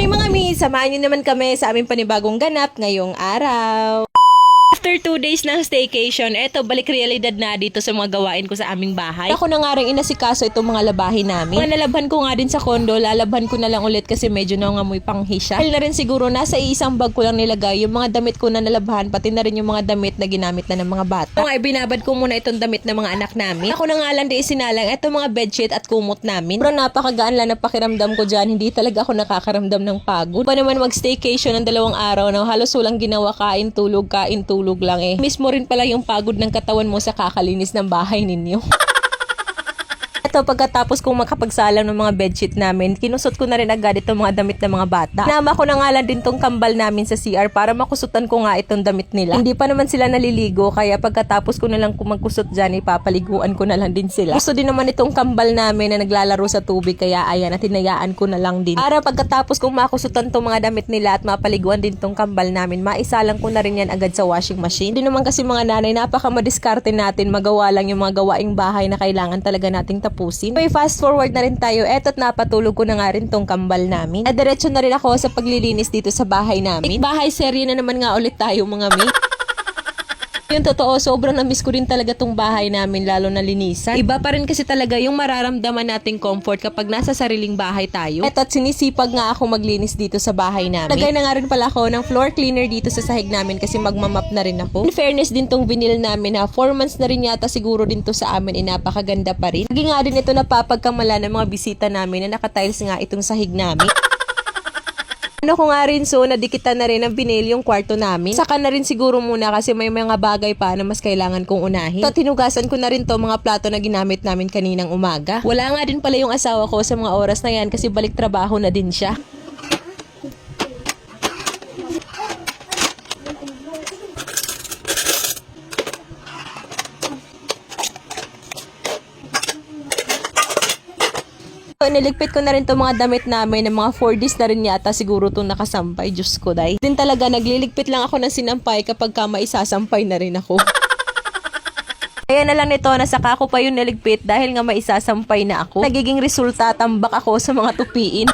Hi mga mi! Samahan niyo naman kami sa aming panibagong ganap ngayong araw. After 2 days ng staycation, eto balik realidad na dito sa mga gawain ko sa aming bahay. Ako na nga rin inasikaso itong mga labahin namin. Mga nalabhan ko nga din sa kondo, lalabhan ko na lang ulit kasi medyo nangangamoy panghisya. Dahil na rin siguro nasa isang bag ko lang nilagay yung mga damit ko na nalabhan, pati na rin yung mga damit na ginamit na ng mga bata. Kung ay binabad ko muna itong damit ng mga anak namin. Ako na nga lang di isinalang itong mga bedsheet at kumot namin. Pero napakagaan lang na pakiramdam ko dyan, hindi talaga ako nakakaramdam ng pagod. Pa naman mag-staycation ng 2 araw na halos walang ginawa, kain, tulog lang eh. Mismo rin pala yung pagod ng katawan mo sa kakalinis ng bahay ninyo. Ito, pagkatapos kong makapagsalang ng mga bedsheet namin, kinusot ko na rin agad itong mga damit ng mga bata. Nama ko na nga lang din tong kambal namin sa CR para makusutan ko nga itong damit nila. Hindi pa naman sila naliligo, kaya pagkatapos ko na lang magkusot dyan, ipapaliguan ko na lang din sila. Gusto din naman itong kambal namin na naglalaro sa tubig, kaya ayan, at hinayaan ko na lang din. Para pagkatapos kong makusutan tong mga damit nila at mapaliguan din tong kambal namin, maisalang ko na rin yan agad sa washing machine. Hindi naman kasi mga nanay, napaka madiskarte natin, magawa lang yung mga gawaing bahay na kailangan talaga nating tapusin. Okay, fast forward na rin tayo. Eto't napatulog ko na nga rin tong kambal namin. At diretso na rin ako sa paglilinis dito sa bahay namin. Bahay serye na naman nga ulit tayo mga mi. Yung totoo, sobrang na-miss ko rin talaga tong bahay namin, lalo na linisan. Iba pa rin kasi talaga yung mararamdaman nating comfort kapag nasa sariling bahay tayo. Eto't sinisipag nga ako maglinis dito sa bahay namin. Lagay na nga rin pala ako ng floor cleaner dito sa sahig namin kasi magmamap na rin ako. In fairness din tong vinyl namin ha, 4 months na rin yata siguro din to sa amin, napakaganda pa rin. Lagi nga din ito napapagkamala ng mga bisita namin na nakatiles nga itong sahig namin. Ano ko nga rin, so nadikitan na rin ng vinyl yung kwarto namin. Saka na rin siguro muna kasi may mga bagay pa na mas kailangan kong unahin. So tinugasan ko na rin to mga plato na ginamit namin kaninang umaga. Wala nga din pala yung asawa ko sa mga oras na yan kasi balik trabaho na din siya. Niligpit ko na rin itong mga damit namin ng mga 4 days na rin yata siguro itong nakasampay. Diyos ko day. Din talaga nagliligpit lang ako ng sinampay kapag ka maisasampay na rin ako. Kaya na lang nito, nasaka ko pa yung niligpit dahil nga maisasampay na ako. Nagiging resulta, tambak ako sa mga tupiin.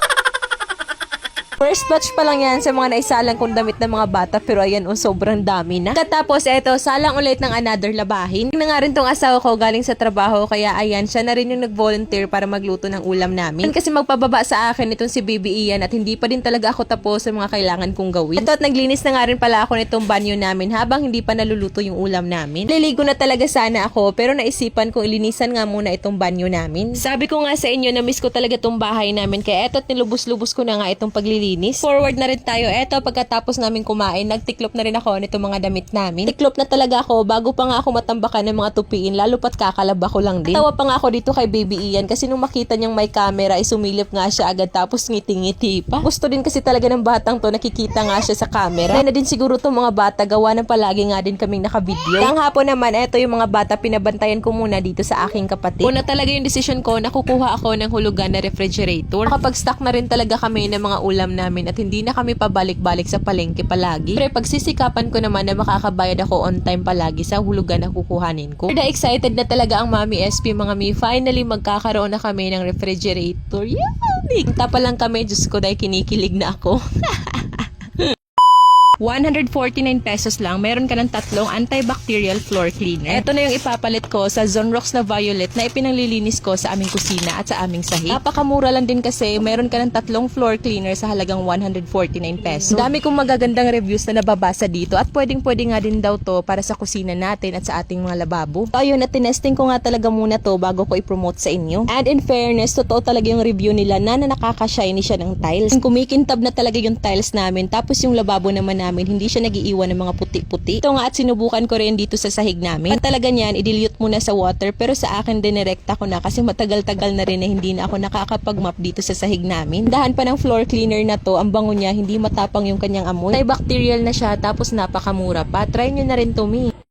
First batch pa lang yan sa mga naisalang kong damit ng mga bata, pero ayan sobrang dami na. Katapos eto, salang ulit ng another labahin. Na nga rin tong asawa ko galing sa trabaho, kaya ayan, siya na rin yung nag-volunteer para magluto ng ulam namin. Kasi magpababa sa akin itong si Baby Ian at hindi pa din talaga ako tapos sa mga kailangan kong gawin. At naglinis na nga rin pala ako nitong banyo namin habang hindi pa naluluto yung ulam namin. Liligo na talaga sana ako, pero naisipan kong ilinisan nga muna itong banyo namin. Sabi ko nga sa inyo, na-miss ko talaga itong bahay namin, kaya eto't nilubos-lubos ko na nga itong paglilinis. Forward na rin tayo. Eto, pagkatapos namin kumain, nagtiklop na rin ako nitong mga damit namin. Tiklop na talaga ako bago pa nga ako matambakan ng mga tupiin, lalo pat kakalaba ko lang din. Tawa pa nga ako dito kay Baby Ian kasi nung makita niyang may camera, sumilip nga siya agad tapos ngiti-ngiti pa. Gusto din kasi talaga ng batang to, nakikita nga siya sa camera. Kaya na din siguro itong mga bata, gawa ng palagi nga din kaming naka-video. Ang hapon naman, eto yung mga bata, pinabantayan ko muna dito sa aking kapatid. Una talaga yung decision ko, nakukuha ako ng hulugan na refrigerator. Nakapag-stock na rin talaga kami ng mga ulam namin at hindi na kami pabalik-balik sa palengke palagi. Pero pagsisikapan ko naman na makakabayad ako on time palagi sa hulugan na kukuhanin ko. Pero excited na talaga ang Mami SP mga mi. Finally magkakaroon na kami ng refrigerator. Yay! Tapa lang kami, Diyos ko dahil kinikilig na ako. 149 pesos lang, meron ka ng 3 antibacterial floor cleaner. Ito na yung ipapalit ko sa Zonrox na violet na ipinanglilinis ko sa aming kusina at sa aming sahig. Napakamura lang din kasi meron ka ng 3 floor cleaner sa halagang 149 pesos. Dami kong magagandang reviews na nababasa dito at pwedeng-pwede nga din daw to para sa kusina natin at sa ating mga lababo. So ayun, at tinesting ko nga talaga muna to bago ko i-promote sa inyo. And in fairness, totoo talaga yung review nila na nakaka-shiny siya ng tiles. Kumikintab na talaga yung tiles namin, tapos yung lababo naman hindi siya nagiiwan ng mga puti-puti. Ito nga, at sinubukan ko rin dito sa sahig namin. At talaga niyan, i-dilute muna sa water, pero sa akin dinirekta ko na kasi matagal-tagal na rin na hindi na ako nakakapag-mop dito sa sahig namin. Dahan pa ng floor cleaner na to, ang bango niya, hindi matapang yung kanyang amoy. Antibacterial na siya, tapos napakamura pa. Try nyo na rin to, mi.